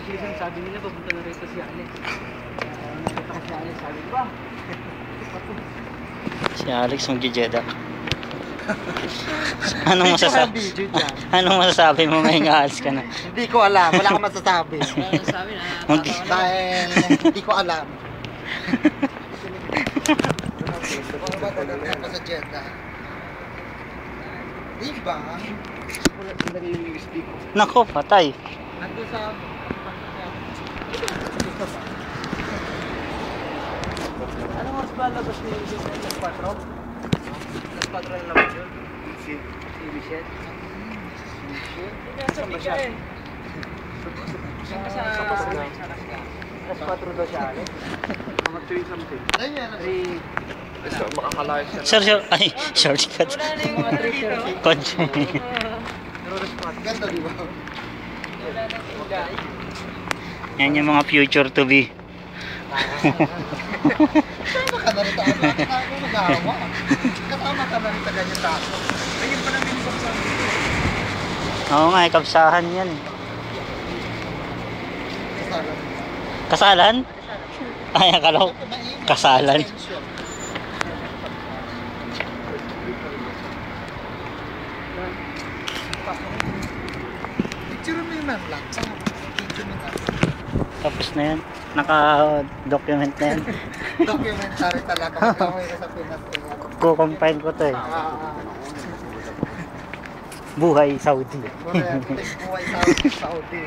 season, sabi nila papunta na rito si Alex. Nakita ko si Alex, sabi ko ba? Si Alex magje-Jeddah. Anong masasabi mo ngayong aalis ka na? Hindi ko alam, wala akong masasabi. Sabi na, Dahil hindi ko alam. Ano ba dadalhin pa sa Jeddah? Diba? wala sila yung USB ko. Nako, patay. Nandun sa... Anong oras ba labas ni Michelle? Las 4? Las 4 na labas yun? Si Michelle? Saan ba siya? Saan sa... Las 4 daw siya, Alex? Mga 3 something. Ayan. 3... Makakalayo siya. Ay, shortcut. Wala na yung mga 3 Kotse. Ganda, di ba? Wala na yung guy. Yan yung mga future to be. Kasama ka na rin tayo. Bakit tayo nag-awa? Kasama ka na rin sa ganyan tao. Ayun pa namin yung kapsang dito. Oo nga, kapsahan yan eh. Kasama. Kasalan? Ay, akala ko. Kasalan. Picture mo yung man lang. Picture mo nga. Tapos na yan. Naka-document na yan. Documentary talaga. Magkaway ka sa Pinas. Kukumpine ko to eh. Buhay Saudi. Buhay Saudi.